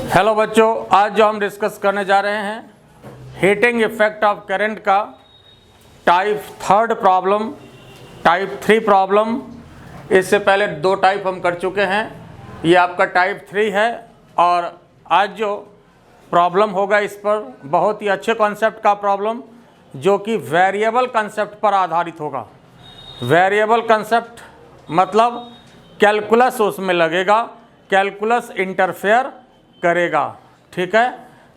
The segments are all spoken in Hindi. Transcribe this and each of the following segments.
हेलो बच्चों, आज जो हम डिस्कस करने जा रहे हैं हीटिंग इफेक्ट ऑफ करंट का type third problem, type 3 problem. इससे पहले दो टाइप हम कर चुके हैं, ये आपका टाइप 3 है। और आज जो प्रॉब्लम होगा इस पर बहुत ही अच्छे कॉन्सेप्ट का प्रॉब्लम जो कि वेरिएबल कॉन्सेप्ट पर आधारित होगा। वेरिएबल कॉन्सेप्ट मतलब कैलकुलस उसमें लगेगा, कैलकुलस इंटरफेयर करेगा, ठीक है।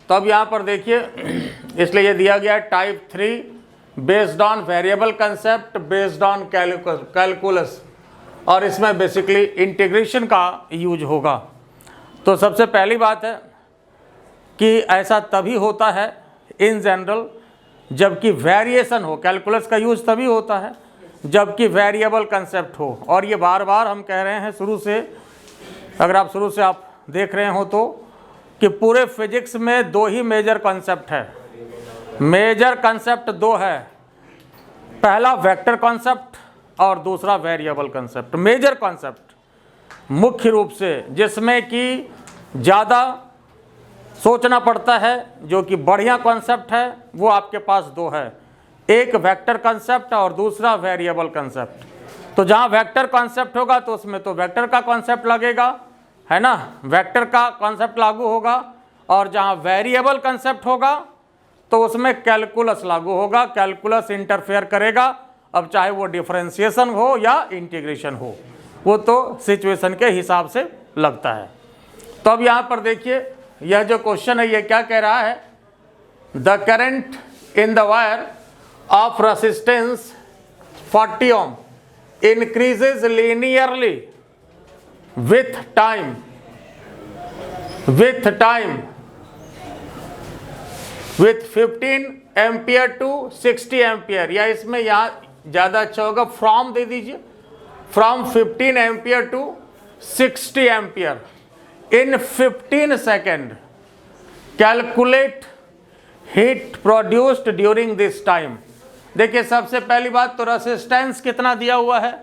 तो अब यहाँ पर देखिए, इसलिए ये दिया गया है type 3 based on variable concept based on calculus, और इसमें बेसिकली इंटीग्रेशन का यूज होगा। तो सबसे पहली बात है कि ऐसा तभी होता है इन जनरल जबकि वेरिएशन हो। कैलकुलस का यूज तभी होता है जबकि वेरिएबल कंसेप्ट हो। और ये बार बार हम कह रहे हैं शुरू से, अगर आप शुरू से आप देख रहे हो तो, कि पूरे फिजिक्स में दो ही मेजर कॉन्सेप्ट है। मेजर कॉन्सेप्ट दो है, पहला वेक्टर कॉन्सेप्ट और दूसरा वेरिएबल कॉन्सेप्ट। मेजर कॉन्सेप्ट मुख्य रूप से जिसमें कि ज़्यादा सोचना पड़ता है, जो कि बढ़िया कॉन्सेप्ट है, वो आपके पास दो है, एक वेक्टर कॉन्सेप्ट और दूसरा वेरिएबल कॉन्सेप्ट। तो जहाँ वेक्टर कॉन्सेप्ट होगा तो उसमें तो वेक्टर का कॉन्सेप्ट लगेगा, है ना, वेक्टर का कॉन्सेप्ट लागू होगा। और जहाँ वेरिएबल कॉन्सेप्ट होगा तो उसमें कैलकुलस लागू होगा, कैलकुलस इंटरफेयर करेगा। अब चाहे वो डिफरेंशिएशन हो या इंटीग्रेशन हो, वो तो सिचुएशन के हिसाब से लगता है। तो अब यहाँ पर देखिए, यह जो क्वेश्चन है ये क्या कह रहा है, the current in the wire of resistance 40 ohm increases linearly with time with 15 ampere to 60 ampere, या इसमें यहाँ ज़्यादा अच्छा होगा फ्रॉम दे दीजिए, from 15 ampere to 60 ampere in 15 second. Calculate heat produced during this time. देखिए, सबसे पहली बात तो रेसिस्टेंस कितना दिया हुआ है,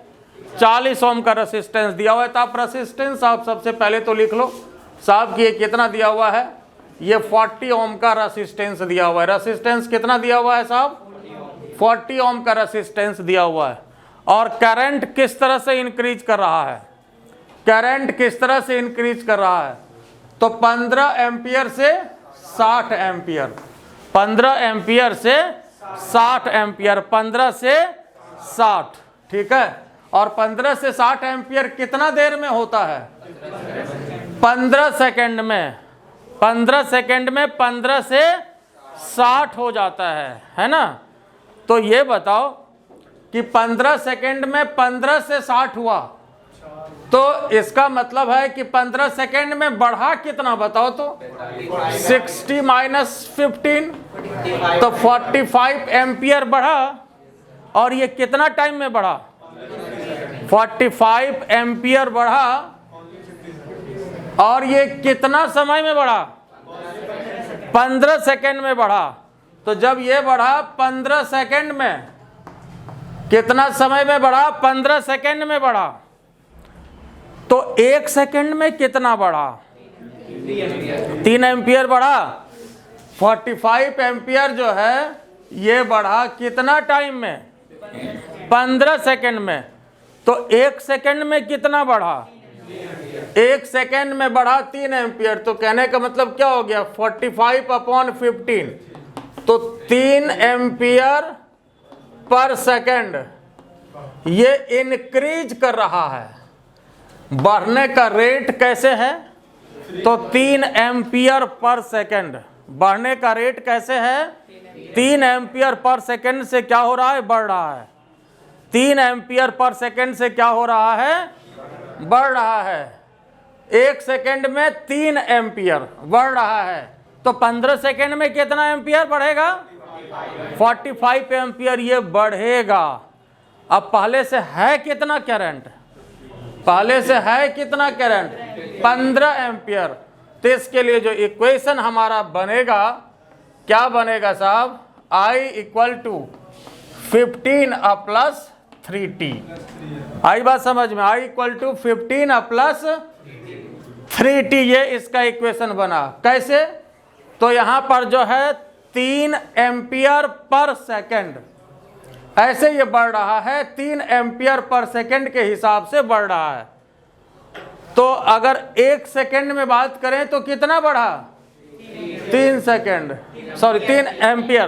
40 ओम का रेसिस्टेंस दिया हुआ है। तो आप रेसिस्टेंस आप सबसे पहले तो लिख लो साहब कि ये कितना दिया हुआ है, ये 40 ओम का रेसिस्टेंस दिया हुआ है। रेसिस्टेंस कितना दिया हुआ है साहब, 40 ओम का रेसिस्टेंस दिया हुआ है। और करंट किस तरह से इंक्रीज कर रहा है, करंट किस तरह से इंक्रीज कर रहा है, तो 15 एम्पियर से 60 एम्पियर, 15 एम्पियर से 60 एम्पियर, 15 से 60, ठीक है। और 15 से 60 एम्पियर कितना देर में होता है, 15 सेकेंड में, 15 सेकेंड में 15 से 60 हो जाता है ना। तो ये बताओ कि 15 सेकेंड में 15 से 60 हुआ, तो इसका मतलब है कि 15 सेकेंड में बढ़ा कितना बताओ तो, 60 माइनस 15, तो 45 एम्पियर बढ़ा। और ये कितना टाइम में बढ़ा, 45 एम्पियर बढ़ा। और ये कितना समय में बढ़ा, 15 सेकेंड में बढ़ा। तो जब ये बढ़ा 15 सेकेंड में, कितना समय में बढ़ा, 15 सेकेंड में बढ़ा, तो 1 सेकेंड में कितना बढ़ा, 3 एम्पियर बढ़ा। 45 एम्पियर जो है ये बढ़ा कितना टाइम में, 15 सेकेंड में। तो 1 सेकेंड में कितना बढ़ा, 1 सेकेंड में बढ़ा 3 एम्पियर। तो कहने का मतलब क्या हो गया, 45 अपॉन 15, तो 3 एम्पियर पर सेकेंड ये इंक्रीज कर रहा है। बढ़ने का रेट कैसे है, तो 3 एम्पियर पर सेकेंड, बढ़ने का रेट कैसे है, 3 एम्पियर पर सेकेंड से क्या हो रहा है, बढ़ रहा है। 3 एम्पियर पर सेकेंड से क्या हो रहा है, बढ़ रहा है। 1 सेकेंड में 3 एम्पियर बढ़ रहा है, तो 15 सेकेंड में कितना एम्पियर बढ़ेगा, 45 एम्पियर ये बढ़ेगा। अब पहले से है कितना करंट, पहले से है कितना करंट, 15 एम्पियर। तो इसके लिए जो इक्वेशन हमारा बनेगा, क्या बनेगा साहब, I equal to 15 plus 3t। आई बात समझ में, I equal to 15 plus 3t ये इसका इक्वेशन बना। कैसे? तो यहाँ पर जो है 3 एम्पियर पर सेकेंड, ऐसे ये बढ़ रहा है, 3 एम्पियर पर सेकेंड के हिसाब से बढ़ रहा है। तो अगर 1 सेकेंड में बात करें तो कितना बढ़ा? 3 सेकेंड, सॉरी 3 एम्पियर।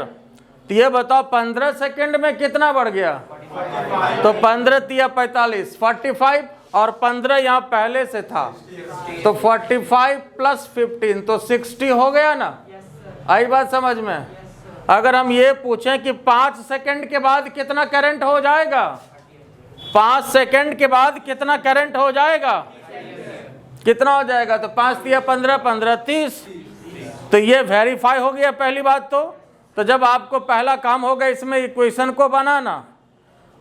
तो ये बताओ 15 सेकेंड में कितना बढ़ गया? तो 15 तिया 45, 45 और 15 यहाँ पहले से था, तो 45 प्लस 15 तो 60 हो गया ना। आई बात समझ में? अगर हम ये पूछें कि 5 सेकेंड के बाद कितना करंट हो जाएगा, 5 सेकेंड के बाद कितना करंट हो जाएगा, कितना हो जाएगा? तो 5 तिया 15, 15 30। तो ये वेरीफाई हो गया पहली बात। तो जब आपको पहला काम होगा इसमें इक्वेशन को बनाना,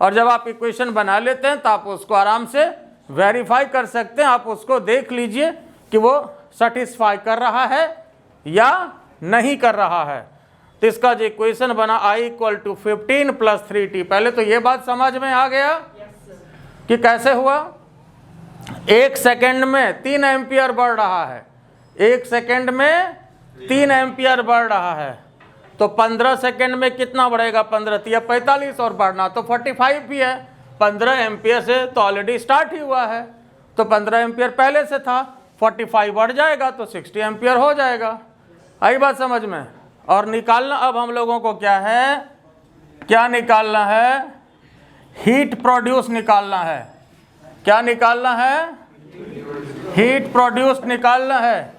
और जब आप इक्वेशन बना लेते हैं तो आप उसको आराम से वेरीफाई कर सकते हैं। आप उसको देख लीजिए कि वो सेटिस्फाई कर रहा है या नहीं कर रहा है। तो इसका जो इक्वेशन बना I = 15 + 3t। पहले तो ये बात समझ में आ गया कि कैसे हुआ। 1 सेकेंड में 3 एम्पियर बढ़ रहा है, 1 सेकेंड में 3 एम्पियर बढ़ रहा है। तो 15 सेकेंड में कितना बढ़ेगा? 15 तिया 45 और बढ़ना तो 45 भी है। 15 एम्पियर से तो ऑलरेडी स्टार्ट ही हुआ है, तो 15 एम्पियर पहले से था, 45 बढ़ जाएगा तो 60 एम्पियर हो जाएगा। आई बात समझ में? और निकालना अब हम लोगों को क्या है, क्या निकालना है? हीट प्रोड्यूस निकालना है। क्या निकालना है? हीट प्रोड्यूस निकालना है।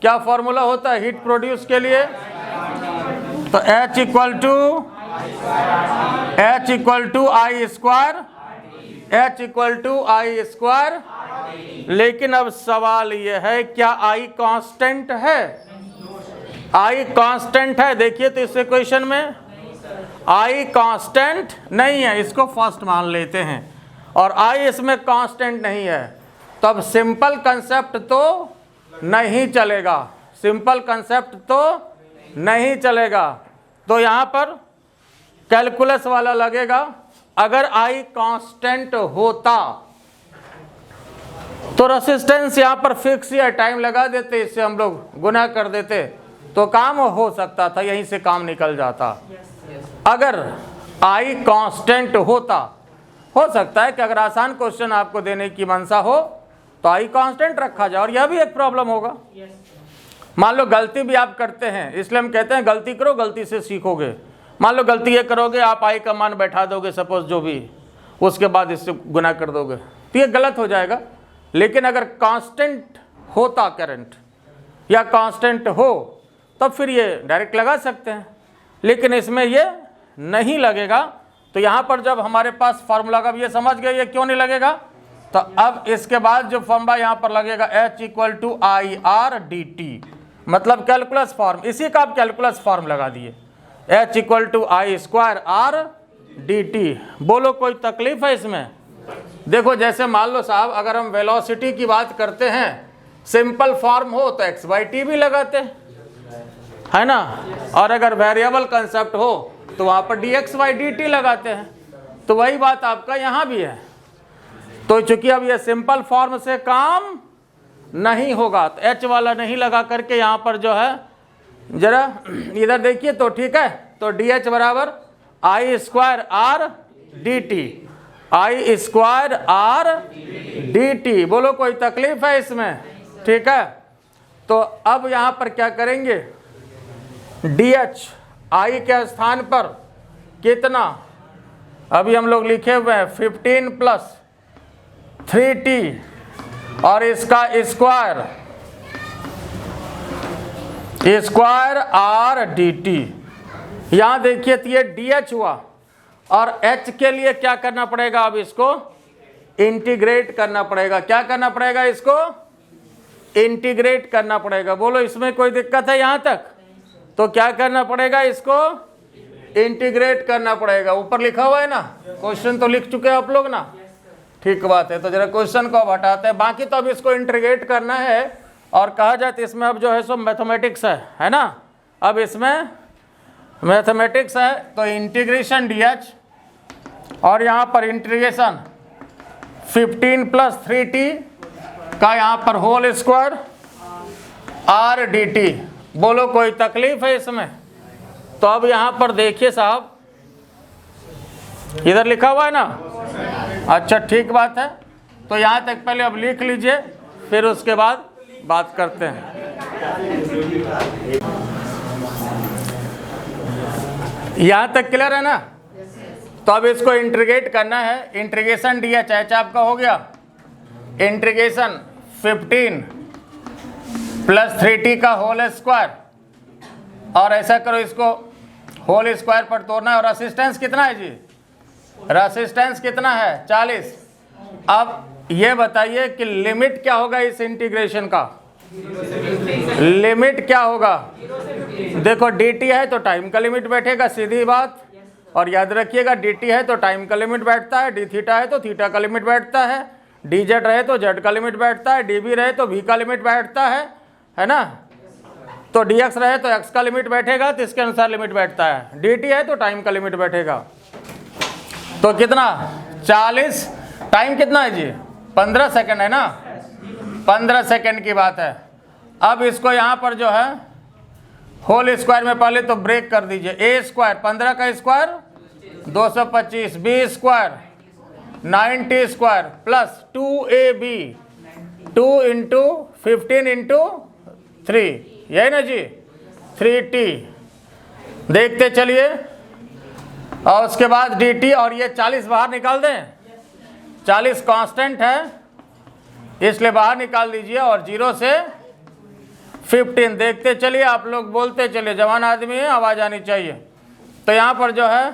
क्या फॉर्मूला होता है हीट प्रोड्यूस के लिए? तो H = I स्क्वायर। लेकिन अब सवाल यह है, क्या I कांस्टेंट है? I कांस्टेंट है? देखिए तो इस इक्वेशन में I कांस्टेंट नहीं है, इसको फर्स्ट मान लेते हैं, और I इसमें कांस्टेंट नहीं है। तब सिंपल कंसेप्ट तो नहीं चलेगा, सिंपल कंसेप्ट तो नहीं चलेगा। तो यहाँ पर कैलकुलस वाला लगेगा। अगर I कांस्टेंट होता तो रेसिस्टेंस यहाँ पर फिक्स या टाइम लगा देते, इससे हम लोग गुना कर देते तो काम हो सकता था, यहीं से काम निकल जाता। अगर I कांस्टेंट होता, हो सकता है कि अगर आसान क्वेश्चन आपको देने की मंशा हो तो I कांस्टेंट रखा जाए, और यह भी एक प्रॉब्लम होगा। मान लो गलती भी आप करते हैं, इसलिए हम कहते हैं गलती करो, गलती से सीखोगे। मान लो गलती ये करोगे, आप I का मान बैठा दोगे सपोज जो भी, उसके बाद इससे गुना कर दोगे, तो ये गलत हो जाएगा। लेकिन अगर कांस्टेंट होता करंट या कांस्टेंट हो तब फिर ये डायरेक्ट लगा सकते हैं, लेकिन इसमें ये नहीं लगेगा। तो यहाँ पर जब हमारे पास फार्मूला का, ये समझ गए ये क्यों नहीं लगेगा। तो अब इसके बाद जो फॉर्मूला यहाँ पर लगेगा H = IR dt, मतलब कैलकुलस फॉर्म, इसी का आप कैलकुलस फॉर्म लगा दिए, H = I² dt। बोलो कोई तकलीफ है इसमें? देखो जैसे मान लो साहब, अगर हम वेलोसिटी की बात करते हैं, सिंपल फॉर्म हो तो x/t भी लगाते है ना, और अगर वेरिएबल कंसेप्ट हो तो वहाँ पर dx/dt लगाते हैं। तो वही बात आपका यहाँ भी है। तो चूंकि अब ये सिंपल फॉर्म से काम नहीं होगा, तो H वाला नहीं लगा करके यहाँ पर जो है, जरा इधर देखिए तो ठीक है। तो dH = I² dt, I² dt। बोलो कोई तकलीफ है इसमें? ठीक है। तो अब यहाँ पर क्या करेंगे, dH I के स्थान पर कितना, अभी हम लोग लिखे हुए हैं 15 + 3t और इसका स्क्वायर R dt। यहाँ देखिए तो ये dH हुआ, और H के लिए क्या करना पड़ेगा, अब इसको इंटीग्रेट करना पड़ेगा। क्या करना पड़ेगा? इसको इंटीग्रेट करना पड़ेगा। बोलो इसमें कोई दिक्कत है यहाँ तक? तो क्या करना पड़ेगा, इसको इंटीग्रेट करना पड़ेगा। ऊपर लिखा हुआ है ना, क्वेश्चन तो लिख चुके हैं आप लोग ना, ठीक बात है। तो जरा क्वेश्चन को अब हटाते हैं, बाकी तो अब इसको इंटीग्रेट करना है। और कहा जाए तो इसमें अब जो है सो मैथमेटिक्स है ना, अब इसमें मैथमेटिक्स है। तो इंटीग्रेशन dH, और यहाँ पर इंटीग्रेशन 15 + 3t का यहाँ पर whole square R D T. बोलो कोई तकलीफ है इसमें? तो अब यहाँ पर देखिए साहब, इधर लिखा हुआ है ना, अच्छा ठीक बात है। तो यहाँ तक पहले अब लिख लीजिए, फिर उसके बाद बात करते हैं। यहाँ तक क्लियर है ना? तो अब इसको इंटीग्रेट करना है। इंटीग्रेशन डी एच एच आपका हो गया, इंटीग्रेशन 15 प्लस 3t का होल स्क्वायर, और ऐसा करो इसको होल स्क्वायर पर तोड़ना है। और रेसिस्टेंस कितना है जी? रेसिस्टेंस कितना है? 40। अब ये बताइए कि लिमिट क्या होगा इस इंटीग्रेशन का? लिमिट क्या होगा? देखो dt है तो टाइम का लिमिट बैठेगा, सीधी बात। और याद रखिएगा dt है तो टाइम का लिमिट बैठता है, d थीटा है तो थीटा का लिमिट बैठता है, dz रहे तो z का लिमिट बैठता है, dv रहे तो v का लिमिट बैठता है ना? तो dx रहे तो x का लिमिट बैठेगा, तो इसके अनुसार लिमिट बैठता है। dt है तो टाइम का लिमिट बैठेगा। तो कितना? 40। टाइम कितना है जी? 15 सेकंड है ना? 15 सेकंड की बात है। अब इसको यहाँ पर जो है होल स्क्वायर में पहले तो ब्रेक कर दीजिए। ए स्क्वायर 15 का square 225, B square 90 square plus 2ab 2 into 15 into 3, यही ना जी? 3t। देखते चलिए, और उसके बाद dt, और ये 40 बाहर निकाल दें। 40 कांस्टेंट है इसलिए बाहर निकाल दीजिए, और 0 से 15। देखते चलिए, आप लोग बोलते चलिए, जवान आदमी है, आवाज़ आनी चाहिए। तो यहाँ पर जो है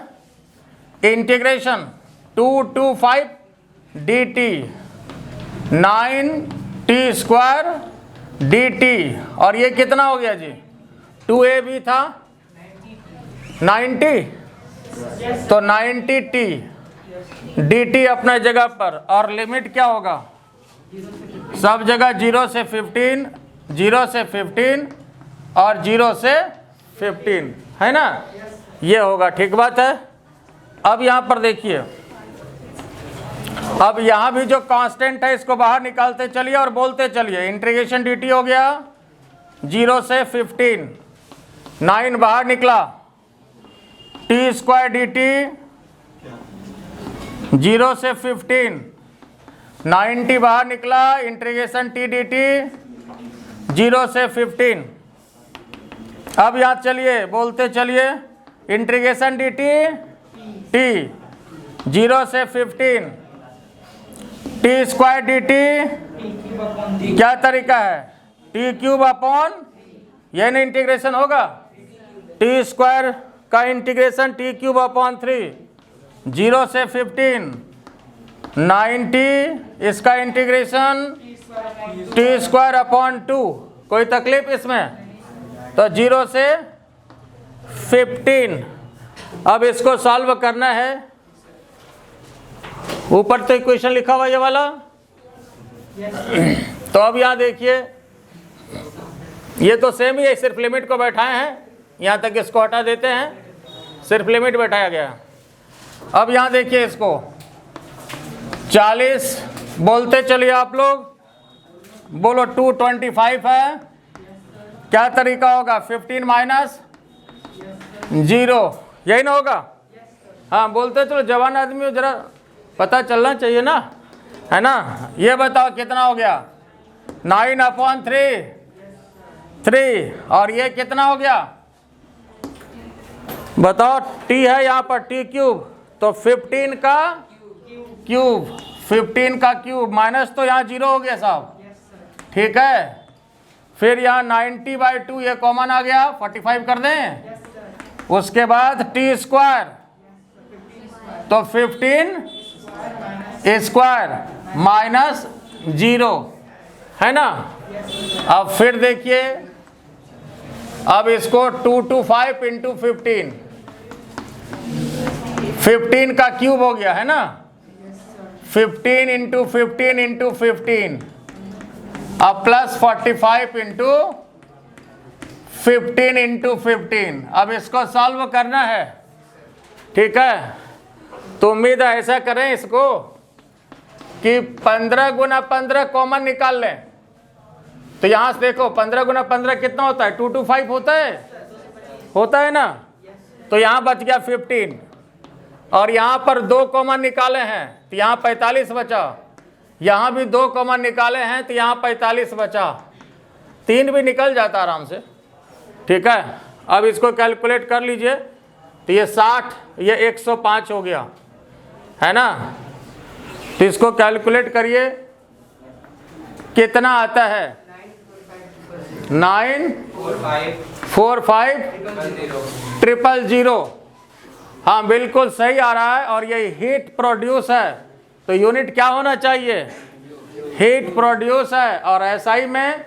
integration 2 to 5 dt 9t square dt, और ये कितना हो गया जी? 2ab था 90, तो 90t dt अपने जगह पर। और लिमिट क्या होगा? सब जगह 0 से 15, 0 से 15 और 0 से 15, है ना? ये होगा, ठीक बात है। अब यहाँ पर देखिए, अब यहाँ भी जो कांस्टेंट है इसको बाहर निकालते चलिए और बोलते चलिए। इंटीग्रेशन dt हो गया 0 से 15, 9 बाहर निकला, t स्क्वायर dt 0 से 15, 90 बाहर निकला, इंटीग्रेशन t dt 0 से 15। अब यहाँ चलिए बोलते चलिए, इंटीग्रेशन dt t 0 से 15, t स्क्वायर dt क्या तरीका है? t क्यूब अपॉन, यह नहीं इंटीग्रेशन होगा, t स्क्वायर का इंटीग्रेशन t क्यूब अपॉन 3, 0 से 15, 90 इसका इंटीग्रेशन t स्क्वायर अपॉन 2। कोई तकलीफ इसमें? तो 0 से 15। अब इसको सॉल्व करना है। ऊपर तो इक्वेशन लिखा हुआ ये वाला। तो अब यहाँ देखिए, ये तो सेम ही है, सिर्फ लिमिट को बैठाए हैं। यहाँ तक इसको हटा देते हैं, सिर्फ लिमिट बैठाया गया। अब यहाँ देखिए इसको 40 बोलते चलिए आप लोग, बोलो 225 है। क्या तरीका होगा? 15 माइनस 0, यही ना होगा? हाँ बोलते चलो, जवान आदमी हो, जरा पता चलना चाहिए ना, है ना? ये बताओ कितना हो गया? 9/3, 3, और ये कितना हो गया? बताओ, t है यहाँ पर t क्यूब, तो 15 का क्यूब, 15 का क्यूब माइनस, तो यहाँ 0 हो गया साहब, ठीक है। फिर यहाँ 90/2 ये कॉमन आ गया, 45 कर दें। उसके बाद t स्क्वायर, तो 15 स्क्वायर माइनस 0, है ना? अब फिर देखिए, अब इसको 2 to 5 इंटू 15, 15 का क्यूब हो गया, है ना? 15 इंटू 15 इंटू 15, अब प्लस 45 इंटू 15 इंटू 15। अब इसको सॉल्व करना है, ठीक है? तो उम्मीद है ऐसा करें इसको कि 15 गुना 15 कॉमन निकाल लें, तो यहां से देखो 15 गुना 15 कितना होता है, 225 होता है ना। तो यहां बच गया 15, और यहां पर 2 कॉमन निकाले हैं तो यहां 45 बचा, यहां भी 2 कॉमन निकाले हैं तो यहां 45 बचा, 3 भी निकल जाता आराम से। ठीक है, अब इसको कैलकुलेट कर लीजिए, तो ये 60, ये 105 हो गया, है ना। तो इसको कैलकुलेट करिए, कितना आता है, 945,000,000। हाँ बिल्कुल सही आ रहा है, और ये हीट प्रोड्यूस है, तो यूनिट क्या होना चाहिए, हीट प्रोड्यूस है, और एसआई में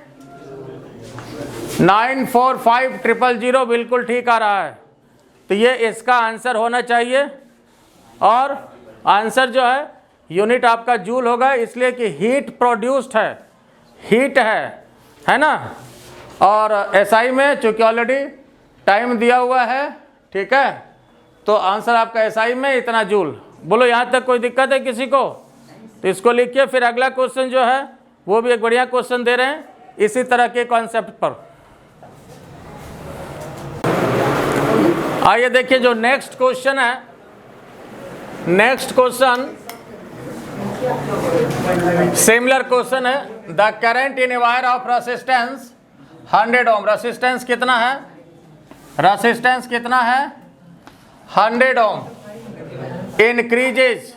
945,000,000 बिल्कुल ठीक आ रहा है। तो ये इसका आंसर होना चाहिए, और आंसर जो है यूनिट आपका जूल होगा, इसलिए कि हीट प्रोड्यूस्ड है, हीट है ना। और एसआई में चूंकि ऑलरेडी टाइम दिया हुआ है, ठीक है, तो आंसर आपका एसआई में इतना जूल। बोलो यहाँ तक कोई दिक्कत है किसी को, तो इसको लिखिए। फिर अगला क्वेश्चन जो है वो भी एक बढ़िया क्वेश्चन दे रहे हैं इसी तरह के कॉन्सेप्ट पर। आइए देखिए जो नेक्स्ट क्वेश्चन है, नेक्स्ट क्वेश्चन सिमिलर क्वेश्चन है। The current in a wire of resistance 100 ohm, resistance कितना है, रेसिस्टेंस कितना है, 100 ohm, increases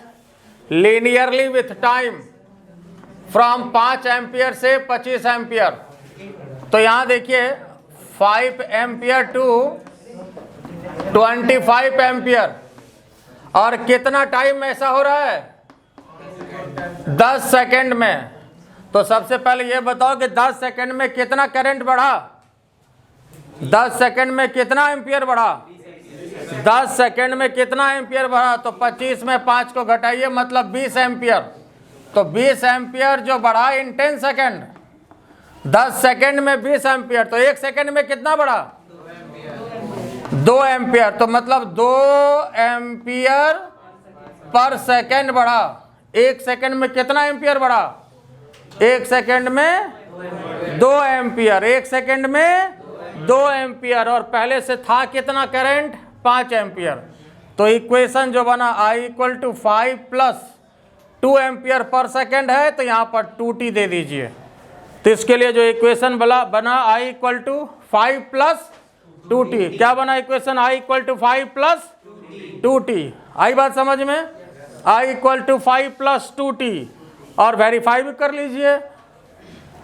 linearly with time from 5 ampere से 25 एम्पियर। तो यहाँ देखिए 5 एम्पियर टू 25 एम्पियर, और कितना टाइम में ऐसा हो रहा है, 10 सेकेंड में। तो सबसे पहले ये बताओ कि 10 सेकेंड में कितना करंट बढ़ा, 10 सेकेंड में कितना एम्पियर बढ़ा, 10 सेकेंड में कितना एम्पियर बढ़ा, तो 25 में 5 को घटाइए, मतलब 20 एम्पियर। तो 20 एम्पियर जो बढ़ा इन 10 सेकेंड, 10 सेकेंड में 20 एम्पियर, तो 1 सेकेंड में कितना बढ़ा, 2 एम्पियर। तो मतलब 2 एम्पियर पर सेकेंड बढ़ा। 1 सेकेंड में कितना एम्पियर बढ़ा, 1 सेकेंड में 2 एम्पियर, 1 सेकेंड में 2 एम्पियर, और पहले से था कितना करंट, 5 एम्पियर। तो इक्वेशन जो बना I = 5 + 2 एम्पियर पर सेकेंड है, तो यहाँ पर 2t दे दीजिए। तो इसके लिए जो इक्वेशन बना I = 5 + 2t, क्या बना इक्वेशन, I = 5 + 2t। आई बात समझ में, I = 5 + 2t, और वेरीफाई भी कर लीजिए।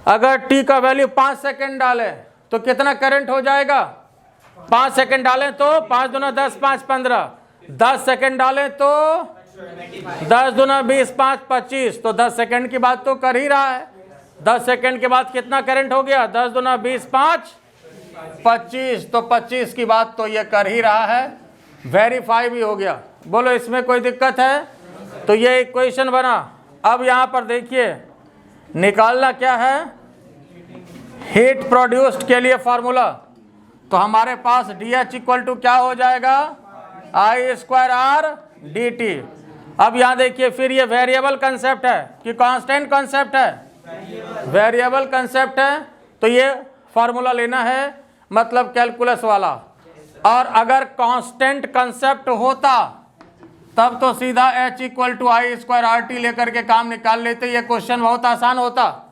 अगर t का वैल्यू 5 सेकेंड डालें तो कितना करंट हो जाएगा, 5 सेकेंड डालें तो 5 दूना 10, 5 15, 10 सेकेंड डालें तो 10 दूना 20, 5 25, तो 10 सेकेंड की बात तो कर ही रहा है। 10 सेकेंड के बाद कितना करंट हो गया, 10 दूना 20, 5 25, तो 25 की बात तो ये कर ही रहा है, वेरीफाई भी हो गया। बोलो इसमें कोई दिक्कत है, तो ये इक्वेशन बना। अब यहाँ पर देखिए निकालना क्या है, हीट प्रोड्यूस्ड के लिए फार्मूला। तो हमारे पास DH = क्या हो जाएगा, I² dt। अब यहाँ देखिए फिर ये वेरिएबल कंसेप्ट है कि कांस्टेंट कंसेप्ट है, वेरिएबल कंसेप्ट है, तो ये फार्मूला लेना है, मतलब कैलकुलस वाला। और अगर कांस्टेंट कंसेप्ट होता तब तो सीधा H = I² RT लेकर के काम निकाल लेते, ये क्वेश्चन बहुत आसान होता,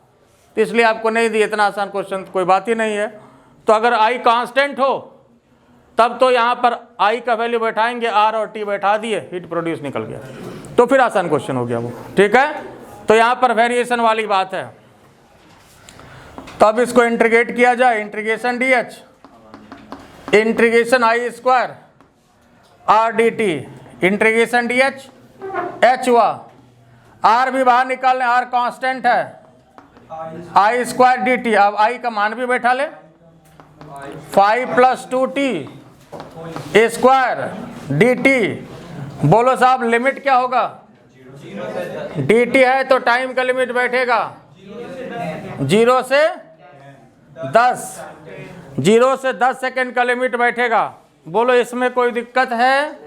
तो इसलिए आपको नहीं दी, इतना आसान क्वेश्चन कोई बात ही नहीं है। तो अगर I कांस्टेंट हो तब तो यहाँ पर I का वैल्यू बैठाएंगे, R और T बैठा दिए, हीट प्रोड्यूस निकल गया, तो फिर आसान क्वेश्चन हो गया वो। ठीक है, तो यहाँ पर वेरिएशन वाली बात है। तब इसको इंटीग्रेट किया जाए, integration DH integration I² R dt, integration DH H हुआ, R भी बाहर निकाल लें, R कांस्टेंट है, I² dt। अब I का मान भी बैठा ले, 5 + 2t स्क्वायर dt। बोलो साहब लिमिट क्या होगा, dt है तो टाइम का लिमिट बैठेगा 0 से 10, 0 से 10 सेकेंड का लिमिट बैठेगा। बोलो इसमें कोई दिक्कत है,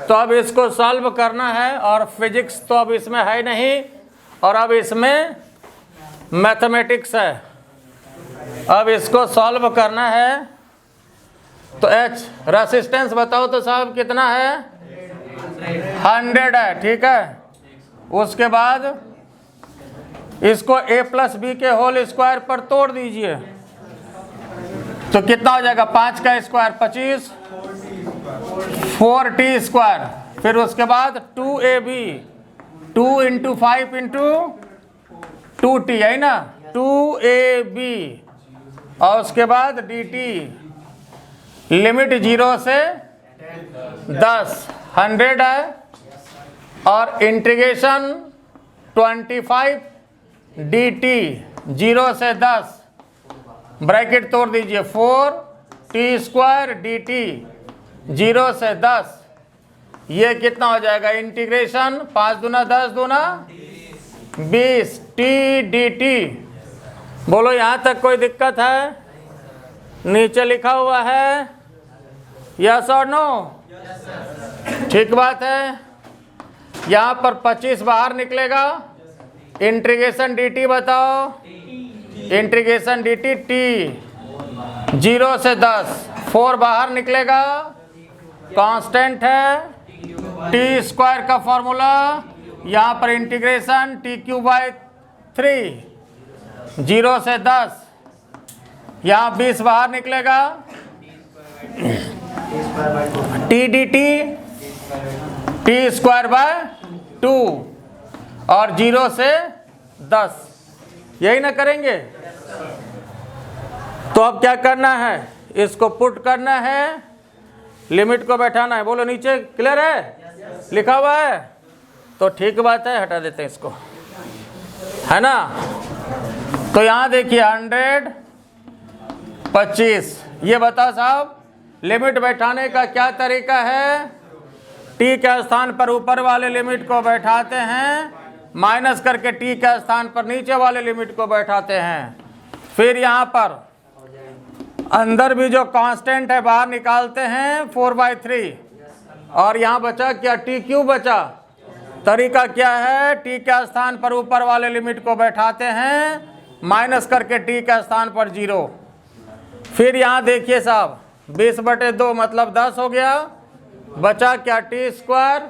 तो अब इसको सॉल्व करना है, और फिजिक्स तो अब इसमें है नहीं, और अब इसमें मैथमेटिक्स है। अब इसको सॉल्व करना है तो H रेसिस्टेंस बताओ तो साहब कितना है? 100 है, ठीक है। उसके बाद इसको a प्लस बी के होल स्क्वायर पर तोड़ दीजिए तो कितना हो जाएगा? 5 का स्क्वायर 25, 4t स्क्वायर, फिर उसके बाद 2ab, 2 इंटू 5 इंटू 2t है ना, 2ab, और उसके बाद dt, लिमिट 0 से 10, 100 है, और इंटीग्रेशन 25 dt, 0 से 10, ब्रैकेट तोड़ दीजिए, 4t स्क्वायर dt, 0 से 10, ये कितना हो जाएगा? इंटीग्रेशन 5 दूना 10 दूना 20 t dt। बोलो यहाँ तक कोई दिक्कत है? नीचे लिखा हुआ है यस और नो? ठीक बात है। यहाँ पर 25 बाहर निकलेगा, इंटीग्रेशन dt बताओ, इंटीग्रेशन dt t, 0 से 10, 4 बाहर निकलेगा, कांस्टेंट है, टी स्क्वायर का फॉर्मूला, यहाँ पर इंटीग्रेशन टी क्यूब बाई 3, 0 से 10, यहाँ 20 बाहर निकलेगा, T D T square by 2, और 0 से 10, यही ना करेंगे? तो अब क्या करना है? इसको पुट करना है, लिमिट को बैठाना है। बोलो नीचे क्लियर है? लिखा हुआ है तो ठीक बात है, हटा देते हैं इसको, है ना। तो यहाँ देखिए 100, 25, ये बताओ साहब लिमिट बैठाने का क्या तरीका है? टी के स्थान पर ऊपर वाले लिमिट को बैठाते हैं, माइनस करके टी के स्थान पर नीचे वाले लिमिट को बैठाते हैं, फिर यहाँ पर अंदर भी जो कांस्टेंट है बाहर निकालते हैं 4/3, और यहाँ बचा क्या? टी क्यूब बचा। तरीका क्या है? टी के स्थान पर ऊपर वाले लिमिट को बैठाते हैं, माइनस करके टी के स्थान पर 0, फिर यहाँ देखिए साहब 20/2 मतलब 10 हो गया, बचा क्या? T square.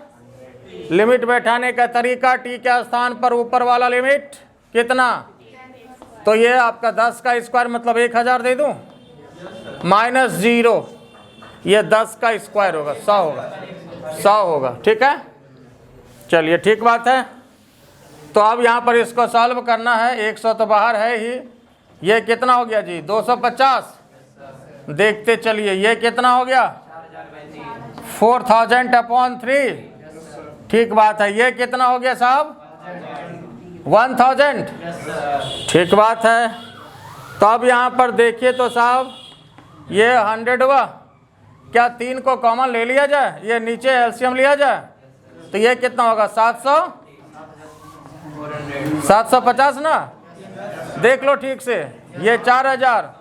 लिमिट बैठाने का तरीका, टी के स्थान पर ऊपर वाला लिमिट कितना? तो ये आपका 10 का स्क्वायर मतलब 1000 दे दूं, माइनस 0, ये 10 का स्क्वायर होगा, 100 होगा, 100 होगा, ठीक है। चलिए ठीक बात है। तो अब यहाँ पर इसको सॉल्व करना है, 100 तो बाहर है ही, ये कितना हो गया जी? 250। देखते चलिए ये कितना हो गया? 4000/3, ठीक बात है। ये कितना हो गया साहब? 1000, ठीक बात है। तो अब यहाँ पर देखिए तो साहब ये 100 हुआ, क्या 3 को कॉमन ले लिया जाए, ये नीचे एलसीएम लिया जाए, तो ये कितना होगा? 750 ना, देख लो ठीक से, ये 4000,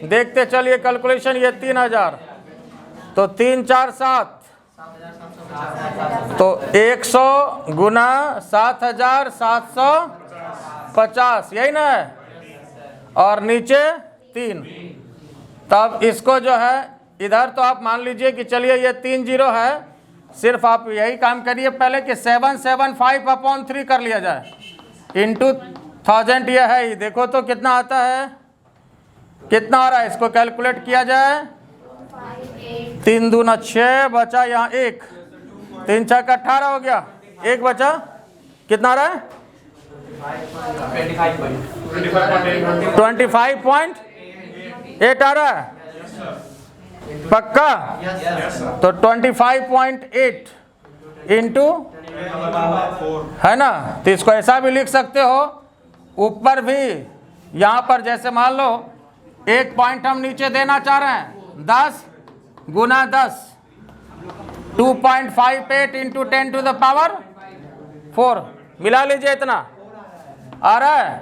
देखते चलिए कैलकुलेशन, ये 3000, तो 3 4 7, तो 100 गुना 7750, यही ना है, और नीचे 3। तब इसको जो है इधर तो आप मान लीजिए कि चलिए ये 3 0 है, सिर्फ आप यही काम करिए पहले कि 775/3 कर लिया जाए, इंटू 1000 ये है ही, देखो तो कितना आता है, कितना आ रहा है, इसको कैलकुलेट किया जाए, 3 दूना 6, बचा यहाँ 1, 3 6 का 18 हो गया, 1 बचा, कितना आ रहा है? 25.8 आ रहा है, पक्का? तो 25.8 इंटू, है ना, तो इसको ऐसा भी लिख सकते हो, ऊपर भी यहाँ पर जैसे मान लो 1 पॉइंट हम नीचे देना चाह रहे हैं, 10 गुना 10, 2.58 इंटू 10⁴, मिला लीजिए, इतना आ रहा है,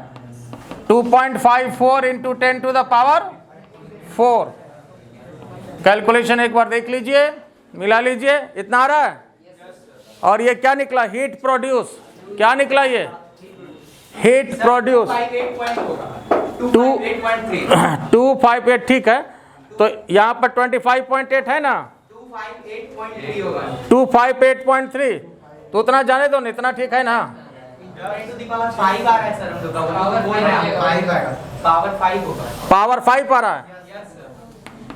2.54 इंटू 10⁴। कैलकुलेशन एक बार देख लीजिए, मिला लीजिए, इतना आ रहा है। और ये क्या निकला? हीट प्रोड्यूस, क्या निकला ये? हीट प्रोड्यूस 258, ठीक है। तो यहाँ पर 25.8 है ना, 258.3, तो उतना जाने दो, इतना ठीक है ना। पावर 5 आ रहा है।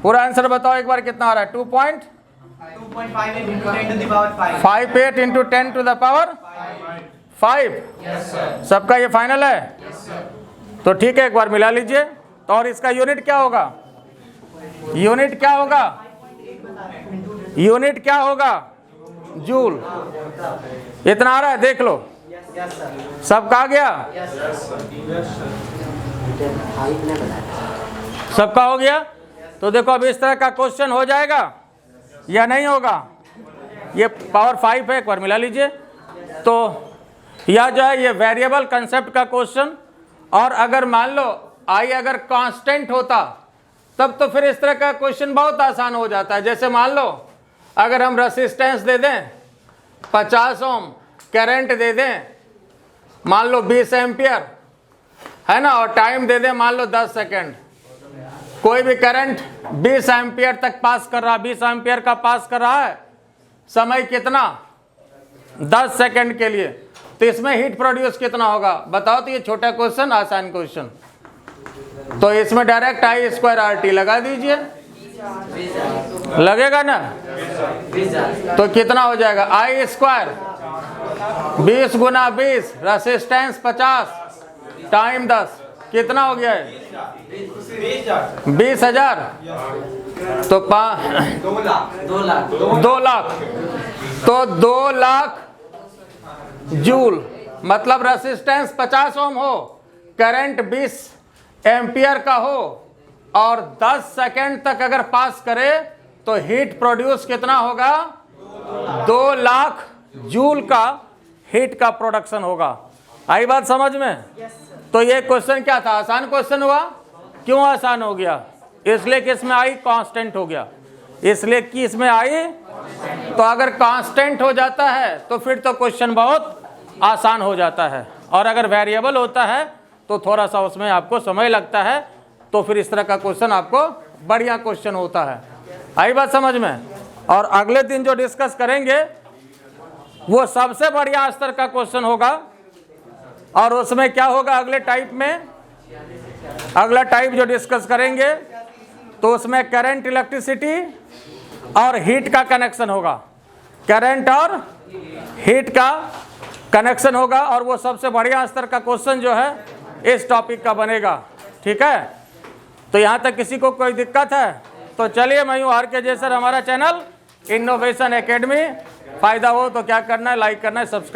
पूरा आंसर बताओ एक बार, कितना आ रहा है? 2.58 इंटू 10 टू द पावर 5। सबका ये फाइनल है? तो ठीक है, एक बार मिला लीजिए। तो और इसका यूनिट क्या होगा? यूनिट क्या होगा? यूनिट क्या होगा? जूल। इतना आ रहा है, देख लो। सबका आ गया? सबका हो गया? तो देखो अब इस तरह का क्वेश्चन हो जाएगा या नहीं होगा? ये पावर 5 है, एक बार मिला लीजिए। तो यह जो है ये वेरिएबल कंसेप्ट का क्वेश्चन। और अगर मान लो आई अगर कांस्टेंट होता तब तो फिर इस तरह का क्वेश्चन बहुत आसान हो जाता है। जैसे मान लो अगर हम रेसिस्टेंस दे दें 50 ओम, करंट दे दें मान लो 20 एम्पियर, है ना, और टाइम दे दें मान लो 10 सेकेंड। कोई भी करंट 20 एम्पियर तक पास कर रहा, 20 एम्पियर का पास कर रहा है, समय कितना? 10 सेकेंड के लिए। तो इसमें हीट प्रोड्यूस कितना होगा बताओ? तो ये छोटा क्वेश्चन, आसान क्वेश्चन। तो इसमें डायरेक्ट I²RT लगा दीजिए, लगेगा ना? तो कितना हो जाएगा? I², 20 गुना 20, रेसिस्टेंस 50, टाइम 10, कितना हो गया है? 20,000। तो 2 लाख। तो 2 लाख जूल, मतलब रेसिस्टेंस 50 ओम हो, करंट 20 एम्पियर का हो और 10 सेकेंड तक अगर पास करे तो हीट प्रोड्यूस कितना होगा? 2 लाख जूल का हीट का प्रोडक्शन होगा। आई बात समझ में? तो ये क्वेश्चन क्या था? आसान क्वेश्चन हुआ। क्यों आसान हो गया? इसलिए कि इसमें आई कांस्टेंट हो गया, इसलिए कि इसमें आई। तो अगर कांस्टेंट हो जाता है तो फिर तो क्वेश्चन बहुत आसान हो जाता है, और अगर वेरिएबल होता है तो थोड़ा सा उसमें आपको समय लगता है। तो फिर इस तरह का क्वेश्चन आपको बढ़िया क्वेश्चन होता है। आई बात समझ में? और अगले दिन जो डिस्कस करेंगे वो सबसे बढ़िया स्तर का क्वेश्चन होगा। और उसमें क्या होगा अगले टाइप में? अगला टाइप जो डिस्कस करेंगे तो उसमें करंट, इलेक्ट्रिसिटी और हीट का कनेक्शन होगा। करंट और हीट का कनेक्शन होगा, और वो सबसे बढ़िया स्तर का क्वेश्चन जो है इस टॉपिक का बनेगा। ठीक है? तो यहाँ तक किसी को कोई दिक्कत है? तो चलिए, मैं हूँ RK जय सर, हमारा चैनल इनोवेशन एकेडमी। फ़ायदा हो तो क्या करना है? लाइक करना है, सब्सक्राइब।